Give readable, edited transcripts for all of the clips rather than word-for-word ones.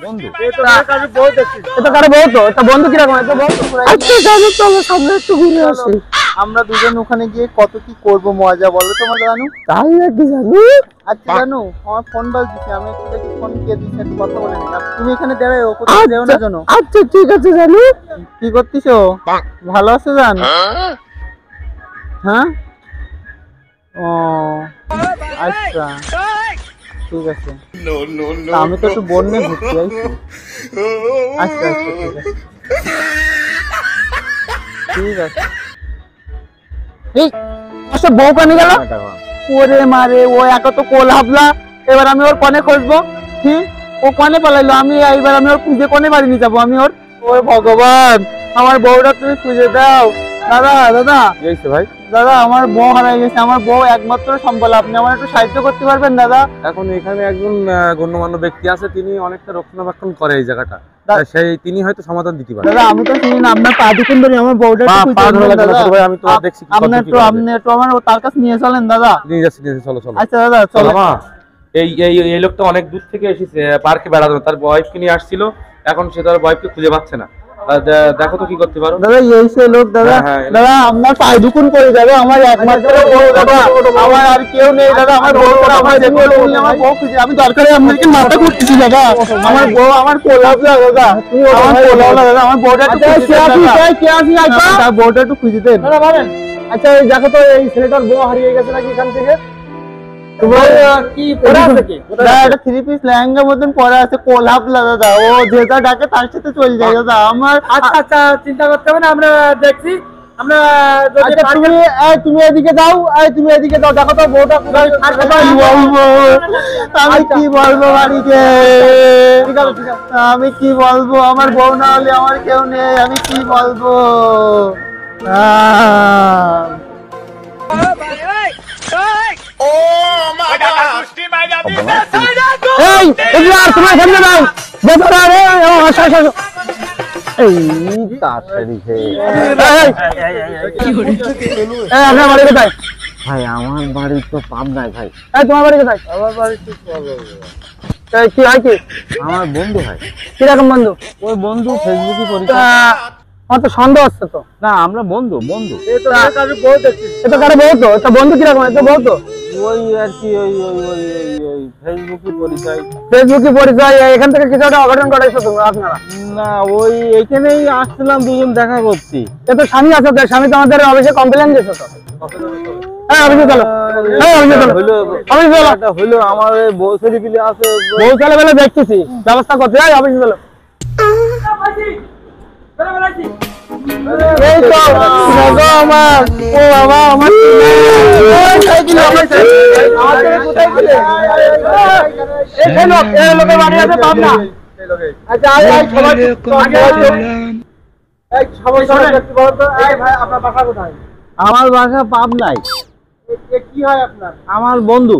বন্ধু আমরা দুজন ওখানে গিয়ে কত কি করবো মজা বলো তোমার জানু তাই নাকি জানু আচ্ছা জানু আমার ফোন বাজছে আমি একটু দেখি ফোন কে দিচ্ছে একটু কথা বলে নিই তুমি এখানে দাঁড়াও কোথাও যেও না জানো আচ্ছা ঠিক আছে জানু কি করতেছো ভালো আছো জান হ্যাঁ ও আচ্ছা ঠিক আছে আমি তো একটু বন্যে ঘুরতে যাইছি আচ্ছা আচ্ছা ঠিক আছে ঠিক আছে বউ কানে গেল ওরে মারে ও একা তো কোল হাবলা এবার আমি ওর কনে খুঁজবো ও কনে পালাইলো আমি এইবার আমি ওর খুঁজে কনে বাড়ি নিয়ে যাবো আমি ওর ও ভগবান আমার বউটা তুমি খুঁজে দাও দাদা দাদা ভাই দাদা আমার বউ হারাই গেছে আমার বউ একমাত্র সম্বল আপনি আমার একটু সাহায্য করতে পারবেন দাদা এখন এখানে একজন গণ্যমান্য ব্যক্তি আছে তিনি অনেকটা রক্ষণাবেক্ষণ করে এই জায়গাটা সেই তিনি হয়তো সমাধান দিতে পারেন দাদা আমি তো শুনি না আপনার পা দিকেন ধরে আমার বউটা ভাই আমি তো দেখছি আপনি একটু আমার তার কাছে নিয়ে চলেন দাদা নিয়ে যাচ্ছি চলো চলো আচ্ছা দাদা চলো এই লোকটা অনেক দূর থেকে এসেছে পার্কে বেড়াতে তার ওয়াইফকে নিয়ে আসছিল এখন সে তার ওয়াইফকে খুঁজে পাচ্ছে না দেখো তো কি করতে পারো দাদা এই সেই লোক দাদা দাদা আপনার পায়ে দুকুন করে যাবে আমার একমাত্র বউ দাদা আমার আর কেউ নেই দাদা আমার বউ আমার যেগুলো বললি আমার বউ খুঁজে আমি দরকারে আপনাকে মাথা করতেছি দাদা আমার বউ আমার কোলাবলা দাদা তুই আমার কোলাবলা দাদা আমার বউটা একটু কে আসি তার বউটা একটু খুঁজে দেন দাদা বলেন আচ্ছা এই দেখো তো এই ছেলেটার বউ হারিয়ে গেছে নাকি এখান থেকে কি পরে আছে কি দাদা এটা থ্রি পিস লেহেঙ্গা মতন পরে আছে কোলাবলা দাদা ও যেটা ডাকে তার সাথে চলে যায় দাদা আমার আচ্ছা আচ্ছা চিন্তা করতে হবে না আমরা দেখছি আমরা আচ্ছা তুমি এদিকে যাও তুমি এদিকে যাও দেখো তো বউটা কোথায় আমি কি বলবো বাড়িতে আমি কি বলবো আমার বউ না হলে আমার কেউ নেই আমি কি বলবো তোমার সামনে দাও ভাই আমার বাড়ি তো পাবনায় ভাই তোমার বাড়ি কোথায় আমার বাড়ি তো কি হয় কি আমার বন্ধু হয় কিরকম বন্ধু ওই বন্ধু ফেসবুকে পরিচয় আমার তো সন্দেহ হচ্ছে তো না আমরা বন্ধু বন্ধু কারো বউ দেখছি এটা কারো বউ তো এটা বন্ধু কিরকম এটা বউ তো ওই আর কি ওই ফেসবুকে পরিচয় এখান থেকে কিছু একটা অঘটন ঘটাইছো তোমরা আপনারা না ওই এইখানেই আসছিলাম দুজন দেখা করছি এ তো স্বামী আছে তো স্বামী তো আমাদের অফিসে কমপ্লেন দিয়েছে তো হ্যাঁ অফিসে চলো হইলো আমার বউ ছেলে পিলে আছে বউ ছেলে বেলা দেখতেছি ব্যবস্থা করতে হয় অফিসে চলো এই তো আমার ও বাবা আমার আমার বাসা পাবনায় কি হয় আপনার আমার বন্ধু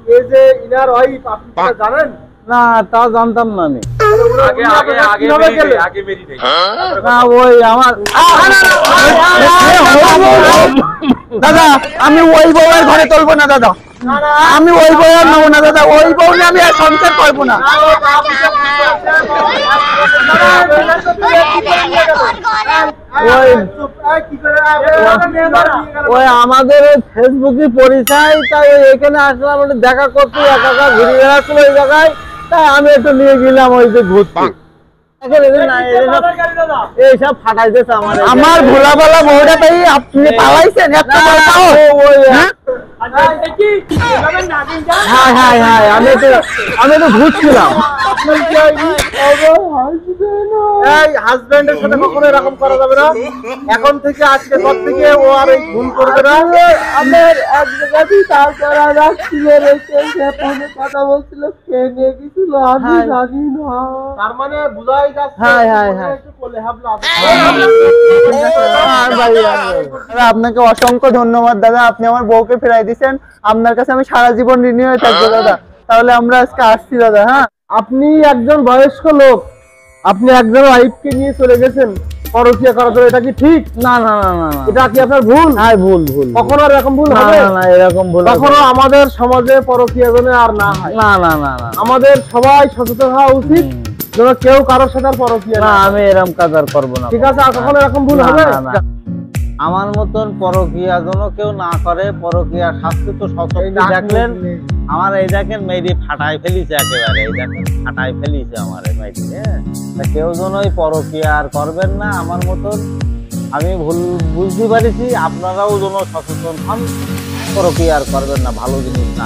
এই যে ইনার ওয়াইফ আপনি জানেন না তা জানতাম না আমি না ওই আমার দাদা আমি ওই বউয়ের ঘরে তুলবো না দাদা আমি ওই বউ আর নেবো না দাদা ওই বউ নিয়ে আমি আর সংসার করবো না ওই আমাদের ফেসবুকে পরিচয় তাই এখানে আসলাম দেখা করতে একা একা ঘুরে বেড়াচ্ছিল ওই জায়গায় তাই আমি একটু নিয়ে গেলাম ওই যে ঘুরতে এইসব ফাটাইতেছে আমার ভোলা বলা বউটা তাই আপনি পালাইছেন আমি তো ঘুরছিলাম হাজবেন্ডের সাথে কখনো এরকম করা যাবে না এখন থেকে আজকে পর থেকে ও আর এই ভুল করবে না আমার এক জায়গাতেই তারপর রাখছিল ফোনে কথা বলছিল কে নিয়ে গেছিল আমি জানি না তার মানে বুঝাই যাচ্ছে আপনাকে অসংখ্য ধন্যবাদ দাদা আপনি আমার বউকে ফেরাই দিয়েছেন আপনার কাছে আমি সারা জীবন ঋণী হয়ে থাকবো দাদা তাহলে আমরা আজকে আসছি দাদা হ্যাঁ আপনি একজন বয়স্ক লোক আপনি একজন ওয়াইফকে নিয়ে চলে গেছেন পরকীয়া করা তো এটা কি ঠিক? না না না না না, এটা কি আপনার ভুল? হ্যাঁ ভুল ভুল। কখনো আর এরকম ভুল হবে না? না এরকম ভুল কখনো আমাদের সমাজে পরকীয়া যেন আর না হয়। না না না না, আমাদের সবাই সচেতন হওয়া উচিত যেন কেউ কারোর সাথে আর পরকীয়া না। আমি এরকম কাজ আর করবো না। ঠিক আছে, আর কখনো এরকম ভুল হবে না? আমার মতন পরকীয়া যেন কেউ না করে। পরকীয়া শাস্তি তো সচেতন দেখলেন। আমার এই দেখেন মেয়েটি ফাটাই ফেলিছে, একেবারে এই দেখেন ফাটাই ফেলিছে আমার এই মেয়েটি। হ্যাঁ, কেউ যেন ওই পরকীয়া আর করবেন না আমার মতন। আমি ভুল বুঝতে পারিছি, আপনারাও যেন সচেতন হন, পরকীয়া আর করবেন না, ভালো জিনিস না।